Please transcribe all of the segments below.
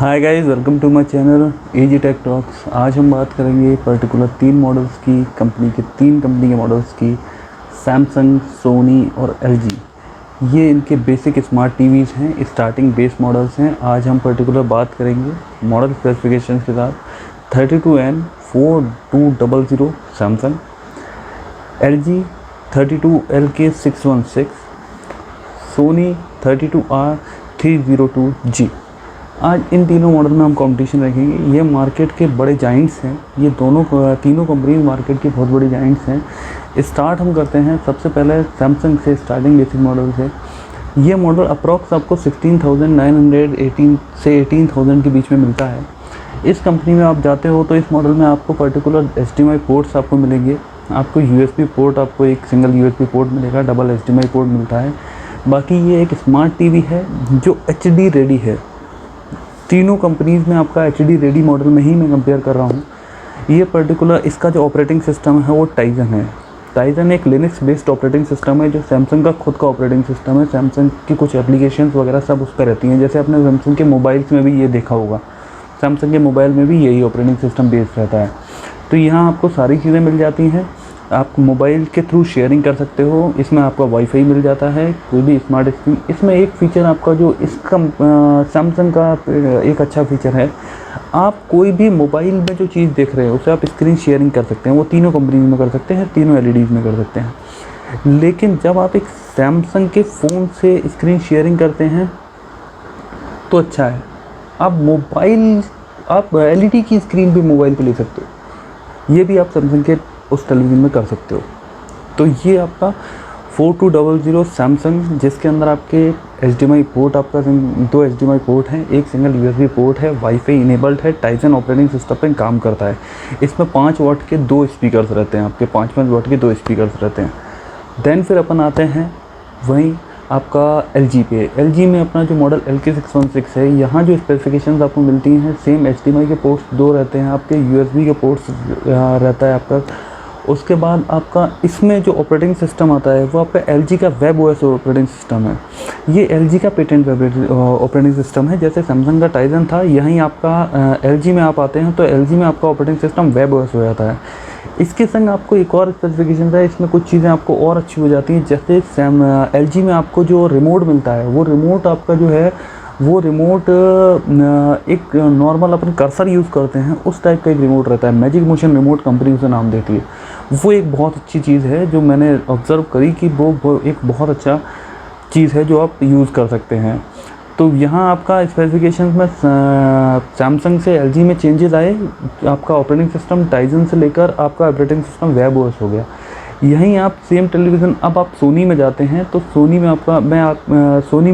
Hi guys, welcome to my channel AG tech talks. आज हम बात करेंगे पर्टिकुलर तीन कंपनी के मॉडल्स की, सैमसंग, सोनी और एलजी। ये इनके बेसिक स्मार्ट टीवीज़ हैं, स्टार्टिंग बेस मॉडल्स हैं। आज हम पर्टिकुलर बात करेंगे मॉडल स्पेसिफिकेशन के साथ 32N4200 Samsung, LG 32LK616, Soni 32R302G। आज इन तीनों मॉडल में हम कंपटीशन रखेंगे। ये मार्केट के बड़े जाइंट्स हैं, ये तीनों कंपनी मार्केट की बहुत बड़ी जाइंट्स हैं। स्टार्ट हम करते हैं सबसे पहले सैमसंग से, स्टार्टिंग बेसिक मॉडल से। ये मॉडल अप्रॉक्स आपको 16,918 से 18,000 के बीच में मिलता है। इस कंपनी में आप जाते हो तो इस मॉडल में आपको पर्टिकुलर HDMI पोर्ट्स आपको मिलेंगे। आपको USB पोर्ट, आपको एक सिंगल USB पोर्ट मिलेगा, डबल HDMI पोर्ट मिलता है। बाकी ये एक स्मार्ट टीवी है जो HD रेडी है। तीनों कंपनीज़ में आपका HD रेडी मॉडल में ही मैं कंपेयर कर रहा हूँ। ये पर्टिकुलर इसका जो ऑपरेटिंग सिस्टम है वो टाइजन है। टाइजन एक लिनक्स बेस्ड ऑपरेटिंग सिस्टम है जो सैमसंग का खुद का ऑपरेटिंग सिस्टम है। सैमसंग की कुछ एप्लीकेशंस वगैरह सब उस पर रहती हैं। जैसे आपने सैमसंग के मोबाइल्स में भी ये देखा होगा, सैमसंग के मोबाइल में भी यही ऑपरेटिंग सिस्टम बेस्ड रहता है। तो यहाँ आपको सारी चीज़ें मिल जाती हैं। आप मोबाइल के थ्रू शेयरिंग कर सकते हो। इसमें आपका वाईफाई मिल जाता है, कोई भी स्मार्ट स्क्रीन। इसमें एक फ़ीचर आपका जो इसका सैमसंग का एक अच्छा फ़ीचर है, आप कोई भी मोबाइल में जो चीज़ देख रहे हो उसे आप स्क्रीन शेयरिंग कर सकते हैं। वो तीनों कंपनी में कर सकते हैं, तीनों LEDs में कर सकते हैं। लेकिन जब आप एक सैमसंग के फ़ोन से स्क्रीन शेयरिंग करते हैं तो अच्छा है। आप LED की स्क्रीन भी मोबाइल पे ले सकते हो। ये भी आप सैमसंग के उस टेलीविज़न में कर सकते हो। तो ये आपका 4200 सैमसंग, जिसके अंदर आपके HDMI पोर्ट, आपका 2 HDMI पोर्ट हैं, एक सिंगल USB पोर्ट है, वाईफाई इनेबल्ड है, टाइजन ऑपरेटिंग सिस्टम पे काम करता है। इसमें 5 वाट के 2 स्पीकर्स रहते हैं, आपके 5 वाट के 2 स्पीकर्स रहते हैं। देन फिर अपन आते हैं वहीं आपका LG पे। LG में अपना जो मॉडल LK616 है, यहाँ जो स्पेसिफिकेशंस आपको मिलती हैं, सेम HDMI के पोर्ट्स 2 रहते हैं, आपके USB के पोर्ट्स रहता है आपका। उसके बाद आपका इसमें जो ऑपरेटिंग सिस्टम आता है वो आपका LG का WebOS ऑपरेटिंग सिस्टम है। ये LG का पेटेंट ऑपरेटिंग सिस्टम है। जैसे सैमसंग का टाइजन था, यहीं आपका LG में आप आते हैं तो LG में आपका ऑपरेटिंग सिस्टम WebOS हो जाता है। इसके संग आपको एक और स्पेसिफिकेशन है, इसमें कुछ चीज़ें आपको और अच्छी हो जाती हैं। जैसे LG में आपको जो रिमोट मिलता है, वो रिमोट आपका जो है वो रिमोट एक नॉर्मल अपन कर्सर यूज़ करते हैं उस टाइप का एक रिमोट रहता है। मैजिक मोशन रिमोट कंपनी उसे नाम देती है। वो एक बहुत अच्छी चीज़ है जो मैंने ऑब्ज़र्व करी कि वो एक बहुत अच्छा चीज़ है जो आप यूज़ कर सकते हैं। तो यहाँ आपका स्पेसिफिकेशन में सैमसंग से LG में चेंजेस आए। आपका ऑपरेटिंग सिस्टम टाइजन से लेकर आपका ऑपरेटिंग सिस्टम WebOS हो गया। यहीं आप सेम टेलीविज़न, अब आप सोनी में जाते हैं तो सोनी में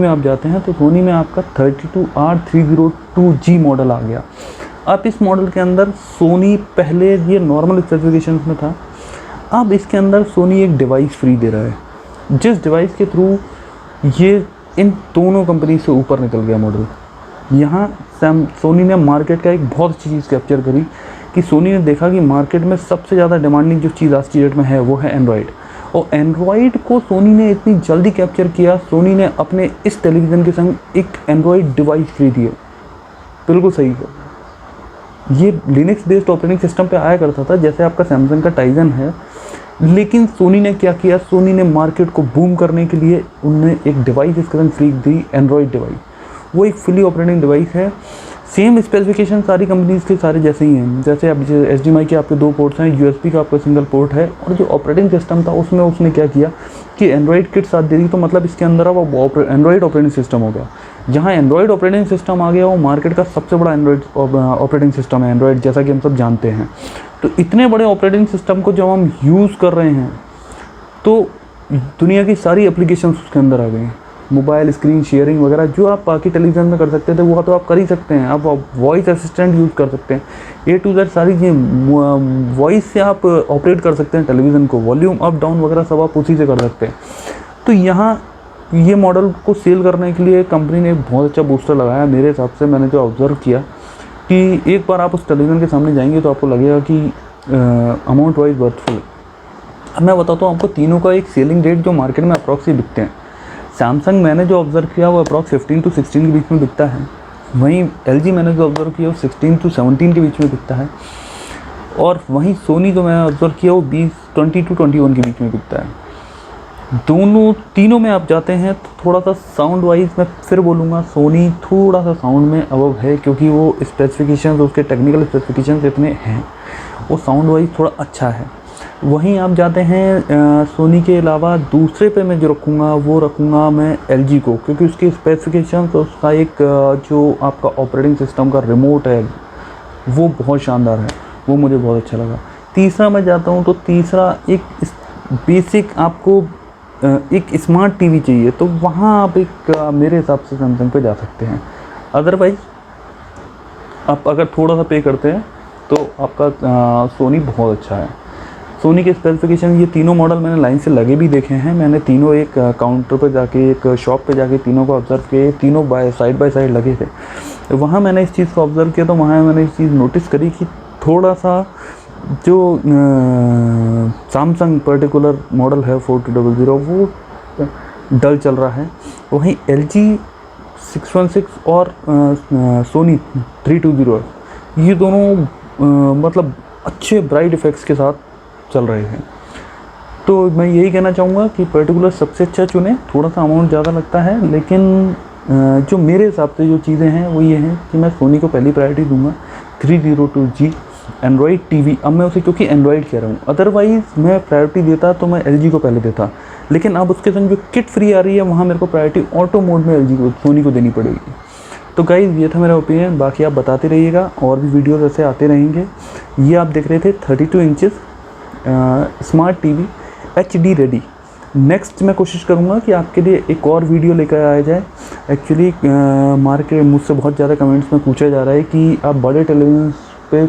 आप जाते हैं तो सोनी में आपका 32R302G मॉडल आ गया। अब इस मॉडल के अंदर सोनी, पहले ये नॉर्मल स्पेसिफिकेशंस में था, अब इसके अंदर सोनी एक डिवाइस फ्री दे रहा है, जिस डिवाइस के थ्रू ये इन दोनों कंपनी से ऊपर निकल गया मॉडल। यहाँ सोनी ने मार्केट का एक बहुत अच्छी चीज़ कैप्चर करी कि सोनी ने देखा कि मार्केट में सबसे ज़्यादा डिमांडिंग जो चीज़ आज की डेट में है वो है एंड्रॉयड। और एंड्रॉयड को सोनी ने इतनी जल्दी कैप्चर किया, सोनी ने अपने इस टेलीविज़न के संग एक एंड्रॉयड डिवाइस फ्री दिया। बिल्कुल सही है। ये लिनक्स बेस्ड ऑपरेटिंग सिस्टम पे आया करता था जैसे आपका सैमसंग का टाइजन है, लेकिन सोनी ने क्या किया, सोनी ने मार्केट को बूम करने के लिए उन्होंने एक डिवाइस इसके संग फ्री दी, एंड्रॉयड डिवाइस। वो एक फुली ऑपरेटिंग डिवाइस है। सेम स्पेसिफिकेशन सारी कंपनीज़ के सारे जैसे ही हैं। जैसे अब HDMI के आपके 2 पोर्ट्स हैं, USB का आपका सिंगल पोर्ट है, और जो ऑपरेटिंग सिस्टम था उसमें उसने क्या किया कि एंड्रॉयड किट साथ दे दी। तो मतलब इसके अंदर अब एंड्रॉयड ऑपरेटिंग सिस्टम हो गया। जहाँ एंड्रॉयड ऑपरेटिंग सिस्टम आ गया वो मार्केट का सबसे बड़ा एंड्रॉयड ऑपरेटिंग सिस्टम है एंड्रॉयड, जैसा कि हम सब जानते हैं। तो इतने बड़े ऑपरेटिंग सिस्टम को जब हम यूज़ कर रहे हैं तो दुनिया की सारी एप्लीकेशन उसके अंदर आ गई हैं। मोबाइल स्क्रीन शेयरिंग वगैरह जो आप बाकी टेलीविज़न में कर सकते थे वो तो आप कर ही सकते हैं। आप वॉइस असिस्टेंट यूज़ कर सकते हैं, A to Z सारी चीज़ें वॉइस से आप ऑपरेट कर सकते हैं टेलीविज़न को। वॉल्यूम अप डाउन वगैरह सब आप उसी से कर सकते हैं। तो यहाँ ये मॉडल को सेल करने के लिए कंपनी ने एक बहुत अच्छा बूस्टर लगाया। मेरे हिसाब से मैंने जो ऑब्ज़र्व किया कि एक बार आप उस टेलीविज़न के सामने जाएंगे तो आपको लगेगा कि अमाउंट वाइज वर्थफुल। अब मैं बताता हूँ आपको तीनों का एक सेलिंग रेट जो मार्केट में अप्रॉक्स बिकते हैं। सैमसंग मैंने जो ऑब्ज़र्व किया वो अप्रॉक्स 15 to 16 के बीच में बिकता है। वहीं LG मैंने जो ऑब्ज़र्व किया वो 16 to 17 के बीच में बिकता है, और वहीं सोनी जो मैंने ऑब्ज़र्व किया वो 20 to 21 के बीच में बिकता है। दोनों तीनों में आप जाते हैं तो थोड़ा सा साउंड वाइज मैं फिर बोलूँगा सोनी थोड़ा सा साउंड में अबव है, क्योंकि वो स्पेसिफिकेशंस, उसके टेक्निकल स्पेसिफिकेशंस इतने हैं, वो साउंड वाइज थोड़ा अच्छा है। वहीं आप जाते हैं सोनी के अलावा दूसरे पे मैं जो रखूँगा वो रखूँगा मैं LG को, क्योंकि उसके स्पेसिफिकेशंस, उसका एक जो आपका ऑपरेटिंग सिस्टम का रिमोट है वो बहुत शानदार है, वो मुझे बहुत अच्छा लगा। तीसरा मैं जाता हूँ तो तीसरा एक बेसिक आपको एक स्मार्ट टीवी चाहिए तो वहाँ आप एक मेरे हिसाब से सैमसंग पे जा सकते हैं। अदरवाइज़ आप अगर थोड़ा सा पे करते हैं तो आपका सोनी बहुत अच्छा है। सोनी के स्पेसिफिकेशन, ये तीनों मॉडल मैंने लाइन से लगे भी देखे हैं, मैंने तीनों एक काउंटर पर जाके, एक शॉप पे जाके तीनों को ऑब्ज़र्व किए, तीनों बाय साइड लगे थे। वहाँ मैंने इस चीज़ को ऑब्ज़र्व किया तो वहाँ मैंने इस चीज़ नोटिस करी कि थोड़ा सा जो सैमसंग पर्टिकुलर मॉडल है 4200 वो डल चल रहा है। वहीं LG 616 और सोनी 320 ये दोनों मतलब अच्छे ब्राइट इफ़ेक्ट्स के साथ चल रहे हैं। तो मैं यही कहना चाहूँगा कि पर्टिकुलर सबसे अच्छा चुने, थोड़ा सा अमाउंट ज़्यादा लगता है, लेकिन जो मेरे हिसाब से जो चीज़ें हैं वो ये हैं कि मैं सोनी को पहली प्रायोरिटी दूंगा। 302G एंड्रॉयड टीवी, अब मैं उसे क्योंकि एंड्रॉयड कह रहा हूँ, अदरवाइज़ मैं प्रायोरिटी देता तो मैं LG को पहले देता, लेकिन अब उसके संग जो किट फ्री आ रही है वहाँ मेरे को प्रायोरिटी ऑटो मोड में LG को, सोनी को देनी पड़ेगी। तो गाइज़ ये था मेरा ओपिनियन, बाकी आप बताते रहिएगा, और भी वीडियोज़ ऐसे आते रहेंगे। ये आप देख रहे थे 32 inches smart TV HD ready. Next मैं कोशिश करूँगा कि आपके लिए एक और वीडियो लेकर आया जाए। एक्चुअली मार्केट मुझसे बहुत ज़्यादा कमेंट्स में पूछा जा रहा है कि आप बड़े टेलीविज़न पे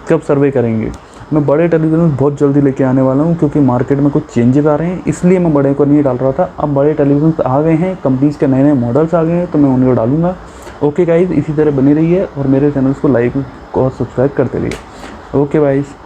कब सर्वे करेंगे। मैं बड़े टेलीविज़न बहुत जल्दी लेके आने वाला हूँ, क्योंकि मार्केट में कुछ चेंजेस आ रहे हैं, इसलिए मैं बड़े को नहीं डाल रहा था। अब बड़े टेलीविज़न आ गए हैं, कंपनीज़ के नए मॉडल्स आ गए हैं, तो मैं उन्हें डालूँगा। ओके गाइज़, इसी तरह बने रहिए और मेरे चैनल्स को लाइक और सब्सक्राइब करते रहिए। Okay guys.